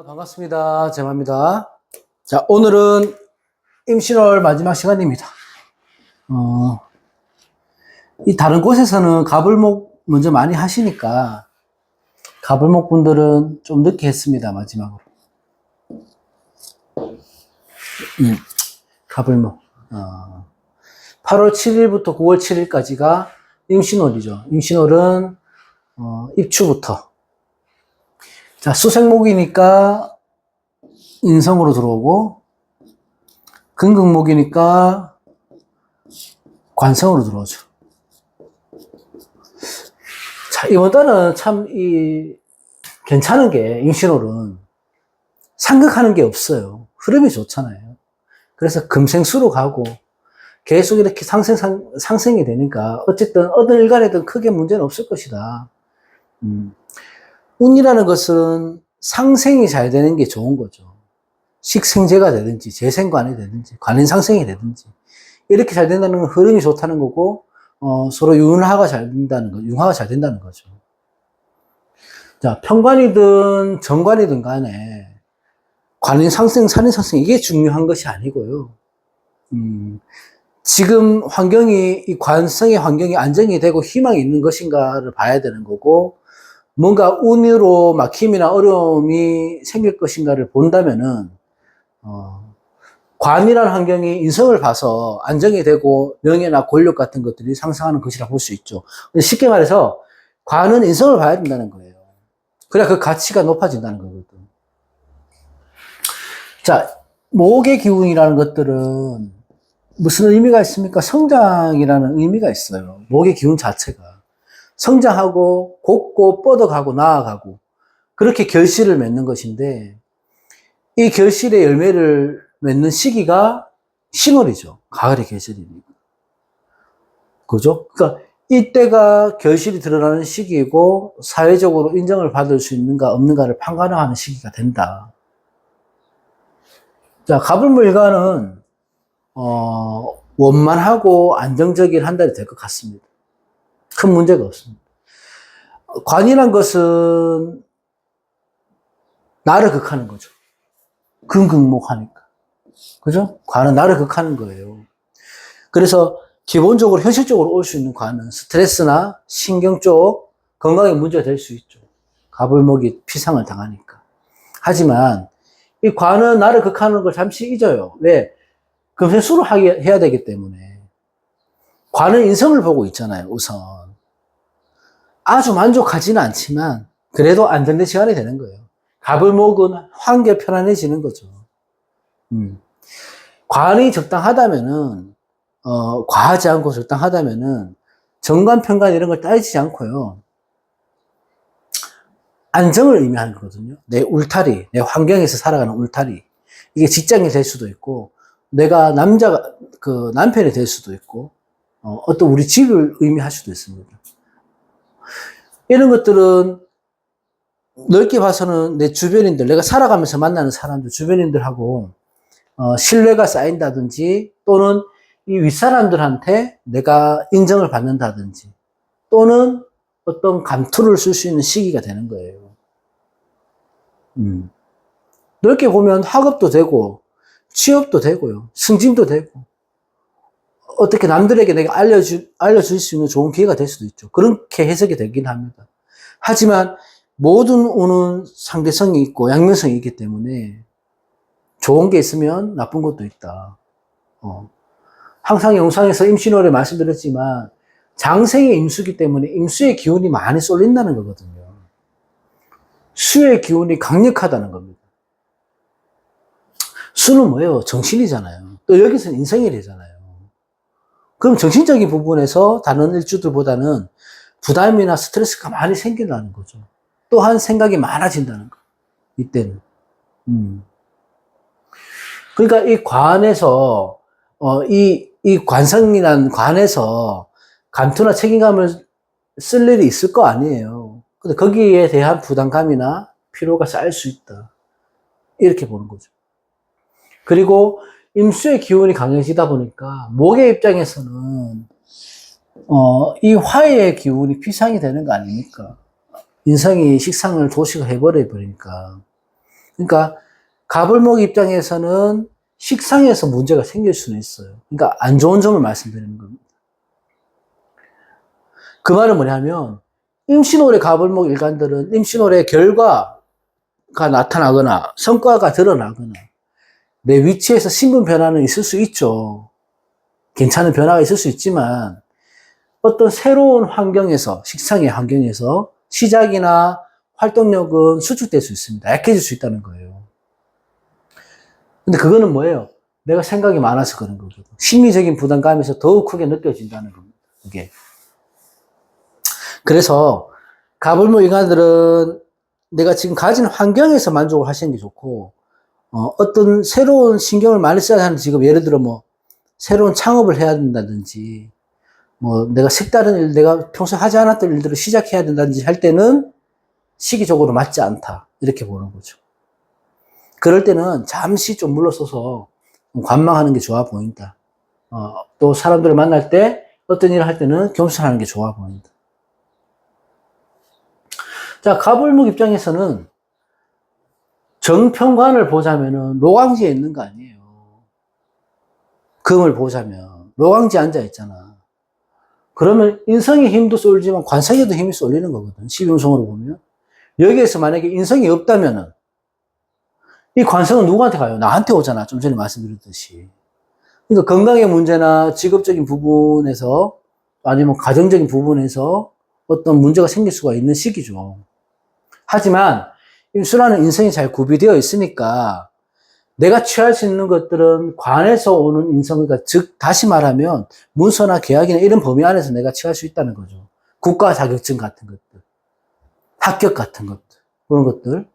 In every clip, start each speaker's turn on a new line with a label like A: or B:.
A: 반갑습니다. 제마입니다. 자, 오늘은 임신월 마지막 시간입니다. 이 다른 곳에서는 가불목 먼저 많이 하시니까 가불목 분들은 좀 늦게 했습니다. 마지막으로. 가불목. 8월 7일부터 9월 7일까지가 임신월이죠. 임신월은 입추부터. 자, 수생목이니까 인성으로 들어오고, 금극목이니까 관성으로 들어오죠. 자, 이번 달은 참, 괜찮은 게, 임신월은 상극하는 게 없어요. 흐름이 좋잖아요. 그래서 금생수로 가고, 계속 이렇게 상생이 되니까, 어쨌든, 어떤 일간에든 크게 문제는 없을 것이다. 운이라는 것은 상생이 잘 되는 게 좋은 거죠. 식생재가 되든지, 재생관이 되든지, 관인상생이 되든지, 이렇게 잘 된다는 건 흐름이 좋다는 거고, 서로 융화가 잘 된다는 거죠. 자, 편관이든 정관이든 간에, 관인상생, 산인상생, 이게 중요한 것이 아니고요. 지금 이 관성의 환경이 안정이 되고 희망이 있는 것인가를 봐야 되는 거고, 뭔가 운으로 막힘이나 어려움이 생길 것인가를 본다면은, 관이라는 환경이 인성을 봐서 안정이 되고 명예나 권력 같은 것들이 상승하는 것이라 볼 수 있죠. 쉽게 말해서 관은 인성을 봐야 된다는 거예요. 그래야 그 가치가 높아진다는 거거든. 자, 목의 기운이라는 것들은 무슨 의미가 있습니까? 성장이라는 의미가 있어요. 목의 기운 자체가. 성장하고 곱고 뻗어가고 나아가고 그렇게 결실을 맺는 것인데 이 결실의 열매를 맺는 시기가 신월이죠. 가을의 계절입니다. 그죠? 그러니까 이때가 결실이 드러나는 시기이고 사회적으로 인정을 받을 수 있는가 없는가를 판가름하는 시기가 된다. 자, 가불물간은 원만하고 안정적인 한 달이 될 것 같습니다. 큰 문제가 없습니다. 관이란 것은 나를 극하는 거죠. 금극목하니까. 그죠? 관은 나를 극하는 거예요. 그래서 기본적으로 현실적으로 올 수 있는 관은 스트레스나 신경 쪽 건강에 문제가 될 수 있죠. 가불목이 피상을 당하니까. 하지만 이 관은 나를 극하는 걸 잠시 잊어요. 왜? 금생수로 해야 되기 때문에. 관은 인성을 보고 있잖아요, 우선. 아주 만족하지는 않지만 그래도 안정된 시간이 되는 거예요. 가불목은 한결 편안해지는 거죠. 관이 적당하다면은 과하지 않고 적당하다면은 정관, 편관 이런 걸 따지지 않고요. 안정을 의미하는 거거든요. 내 울타리, 내 환경에서 살아가는 울타리. 이게 직장이 될 수도 있고 내가 남편이 될 수도 있고 어떤 우리 집을 의미할 수도 있습니다. 이런 것들은 넓게 봐서는 내 주변인들, 내가 살아가면서 만나는 사람들, 주변인들하고 신뢰가 쌓인다든지 또는 이 윗사람들한테 내가 인정을 받는다든지 또는 어떤 감투를 쓸 수 있는 시기가 되는 거예요. 넓게 보면 학업도 되고 취업도 되고요. 승진도 되고 어떻게 남들에게 내가 알려줄 수 있는 좋은 기회가 될 수도 있죠. 그렇게 해석이 되긴 합니다. 하지만 모든 운은 상대성이 있고 양면성이 있기 때문에 좋은 게 있으면 나쁜 것도 있다. 항상 영상에서 임신월에 말씀드렸지만 장생이 임수기 때문에 임수의 기운이 많이 쏠린다는 거거든요. 수의 기운이 강력하다는 겁니다. 수는 뭐예요? 정신이잖아요. 또 여기서는 인성이 되잖아요. 그럼 정신적인 부분에서 다른 일주들보다는 부담이나 스트레스가 많이 생긴다는 거죠. 또한 생각이 많아진다는 거. 이때는. 그러니까 이 관에서 이 관성이란 관에서 감투나 책임감을 쓸 일이 있을 거 아니에요. 근데 거기에 대한 부담감이나 피로가 쌓일 수 있다. 이렇게 보는 거죠. 그리고 임수의 기운이 강해지다 보니까 목의 입장에서는 이 화의 기운이 피상이 되는 거 아닙니까? 인성이 식상을 도식을 해버리니까 그러니까 가불목 입장에서는 식상에서 문제가 생길 수는 있어요. 그러니까 안 좋은 점을 말씀드리는 겁니다. 그 말은 뭐냐면 임신홀의 가불목 일간들은 임신홀의 결과가 나타나거나 성과가 드러나거나 내 위치에서 신분 변화는 있을 수 있죠. 괜찮은 변화가 있을 수 있지만 어떤 새로운 환경에서, 식상의 환경에서 시작이나 활동력은 수축될 수 있습니다. 약해질 수 있다는 거예요. 근데 그거는 뭐예요? 내가 생각이 많아서 그런 거거든. 심리적인 부담감에서 더욱 크게 느껴진다는 겁니다. 그게. 그래서 가불목 인간들은 내가 지금 가진 환경에서 만족을 하시는 게 좋고, 어떤 새로운 신경을 많이 써야 하는 직업, 예를 들어 뭐 새로운 창업을 해야 된다든지, 뭐 내가 색다른 일, 내가 평소에 하지 않았던 일들을 시작해야 된다든지 할 때는 시기적으로 맞지 않다. 이렇게 보는 거죠. 그럴 때는 잠시 좀 물러서서 관망하는 게 좋아 보인다. 또 사람들을 만날 때 어떤 일을 할 때는 겸손하는 게 좋아 보인다. 자, 가불목 입장에서는 정평관을 보자면은 로강지에 있는 거 아니에요. 금을 보자면 로강지에 앉아 있잖아. 그러면 인성의 힘도 쏠지만 관성에도 힘이 쏠리는 거거든. 12운성으로 보면. 여기에서 만약에 인성이 없다면은 이 관성은 누구한테 가요? 나한테 오잖아. 좀 전에 말씀드렸듯이. 그러니까 건강의 문제나 직업적인 부분에서 아니면 가정적인 부분에서 어떤 문제가 생길 수가 있는 시기죠. 하지만 임수라는 인성이 잘 구비되어 있으니까 내가 취할 수 있는 것들은 관에서 오는 인성, 그러니까 즉 다시 말하면 문서나 계약이나 이런 범위 안에서 내가 취할 수 있다는 거죠. 국가 자격증 같은 것들, 합격 같은 것들, 그런 것들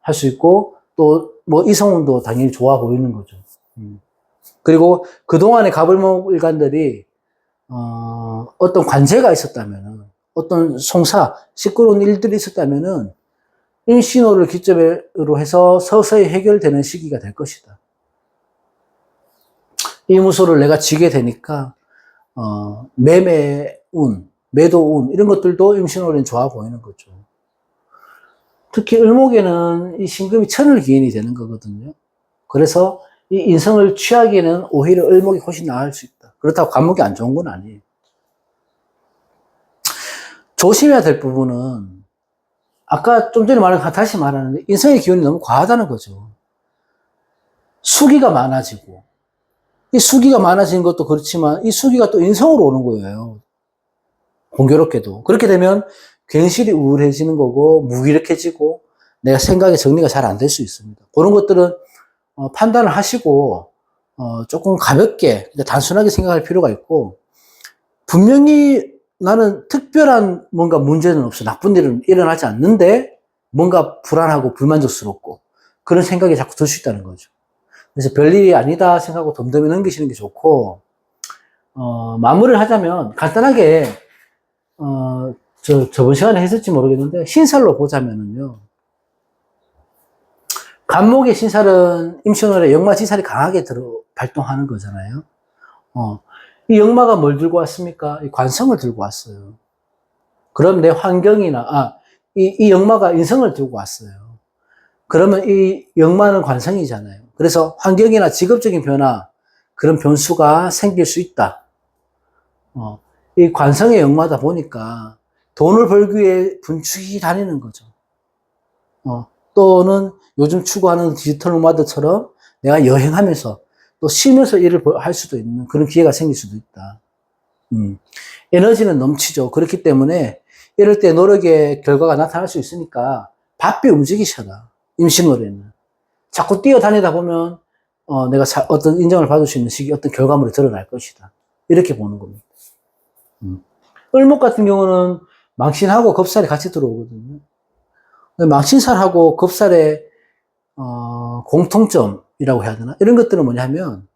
A: 할 수 있고 또 뭐 이성운도 당연히 좋아 보이는 거죠. 그리고 그동안의 가불목 일간들이 어떤 관제가 있었다면은 어떤 송사, 시끄러운 일들이 있었다면은 임신호를 기점으로 해서 서서히 해결되는 시기가 될 것이다. 이 무소를 내가 지게 되니까 매매운, 매도운 이런 것들도 임신호는 좋아 보이는 거죠. 특히 을목에는 이 신금이 천을 기인이 되는 거거든요. 그래서 이 인성을 취하기에는 오히려 을목이 훨씬 나을 수 있다. 그렇다고 간목이 안 좋은 건 아니에요. 조심해야 될 부분은 아까 좀 전에 다시 말하는데 인성의 기운이 너무 과하다는 거죠. 수기가 많아지고 이 수기가 많아지는 것도 그렇지만 이 수기가 또 인성으로 오는 거예요. 공교롭게도. 그렇게 되면 괜시리 우울해지는 거고 무기력해지고 내가 생각의 정리가 잘 안 될 수 있습니다. 그런 것들은 판단을 하시고 조금 가볍게 단순하게 생각할 필요가 있고 분명히 나는 특별한 뭔가 문제는 없어. 나쁜 일은 일어나지 않는데 뭔가 불안하고 불만족스럽고 그런 생각이 자꾸 들 수 있다는 거죠. 그래서 별일이 아니다 생각하고 덤덤히 넘기시는 게 좋고 마무리를 하자면 간단하게 저번 시간에 했을지 모르겠는데 신살로 보자면은요. 간목의 신살은 임신월에 역마지살이 강하게 발동하는 거잖아요. 이 역마가 뭘 들고 왔습니까? 이 관성을 들고 왔어요. 그럼 내 환경이나, 이 역마가 인성을 들고 왔어요. 그러면 이 역마는 관성이잖아요. 그래서 환경이나 직업적인 변화, 그런 변수가 생길 수 있다. 이 관성의 역마다 보니까 돈을 벌기 위해 분출이 다니는 거죠. 또는 요즘 추구하는 디지털 노마드처럼 내가 여행하면서 또 쉬면서 일을 할 수도 있는 그런 기회가 생길 수도 있다. 에너지는 넘치죠. 그렇기 때문에 이럴 때 노력의 결과가 나타날 수 있으니까 바삐 움직이셔라. 임신월에는. 자꾸 뛰어다니다 보면 내가 어떤 인정을 받을 수 있는 시기, 어떤 결과물이 드러날 것이다. 이렇게 보는 겁니다. 을목 같은 경우는 망신하고 겁살이 같이 들어오거든요. 망신살하고 겁살의 공통점이라고 해야 되나? 이런 것들은 뭐냐면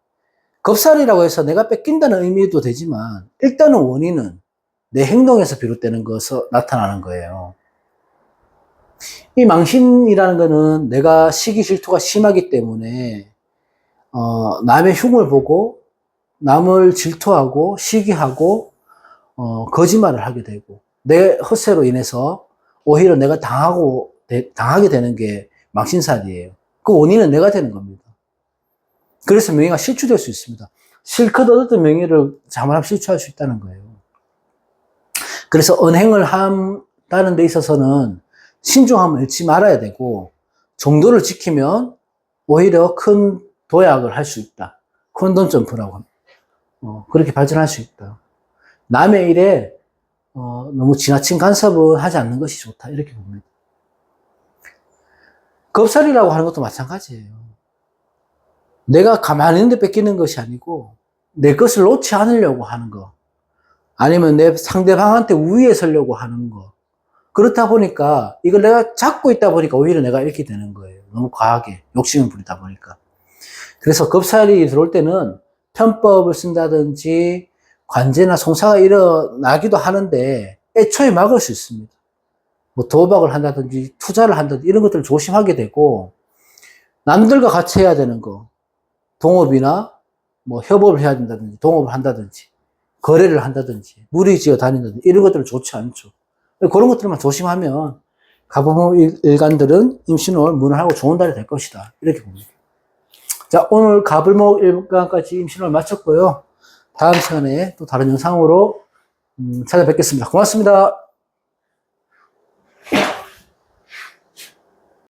A: 겁살이라고 해서 내가 뺏긴다는 의미도 되지만 일단은 원인은 내 행동에서 비롯되는 것으로 나타나는 거예요. 이 망신이라는 거는 내가 시기 질투가 심하기 때문에 남의 흉을 보고 남을 질투하고 시기하고 거짓말을 하게 되고 내 허세로 인해서 오히려 내가 당하게 되는 게 망신살이에요. 그 원인은 내가 되는 겁니다. 그래서 명예가 실추될 수 있습니다. 실컷 얻었던 명예를 잘못하면 실추할 수 있다는 거예요. 그래서 언행을 한다는 데 있어서는 신중함을 잃지 말아야 되고, 정도를 지키면 오히려 큰 도약을 할 수 있다. 콘돔 점프라고 합니다. 그렇게 발전할 수 있다. 남의 일에 너무 지나친 간섭은 하지 않는 것이 좋다. 이렇게 봅니다. 겁살이라고 하는 것도 마찬가지예요. 내가 가만히 있는데 뺏기는 것이 아니고 내 것을 놓지 않으려고 하는 거, 아니면 내 상대방한테 우위에 서려고 하는 거. 그렇다 보니까 이걸 내가 잡고 있다 보니까 오히려 내가 이렇게 되는 거예요. 너무 과하게 욕심을 부리다 보니까. 그래서 겁살이 들어올 때는 편법을 쓴다든지 관제나 송사가 일어나기도 하는데 애초에 막을 수 있습니다. 뭐 도박을 한다든지 투자를 한다든지 이런 것들을 조심하게 되고, 남들과 같이 해야 되는 거, 동업이나 뭐 협업을 해야 된다든지 동업을 한다든지 거래를 한다든지 무리지어 다닌다든지 이런 것들은 좋지 않죠. 그런 것들만 조심하면 가부모 일간들은 임신월 무난하고 좋은 달이 될 것이다. 이렇게 봅니다. 자, 오늘 가불목 일간까지 임신월 마쳤고요. 다음 시간에 또 다른 영상으로 찾아뵙겠습니다. 고맙습니다.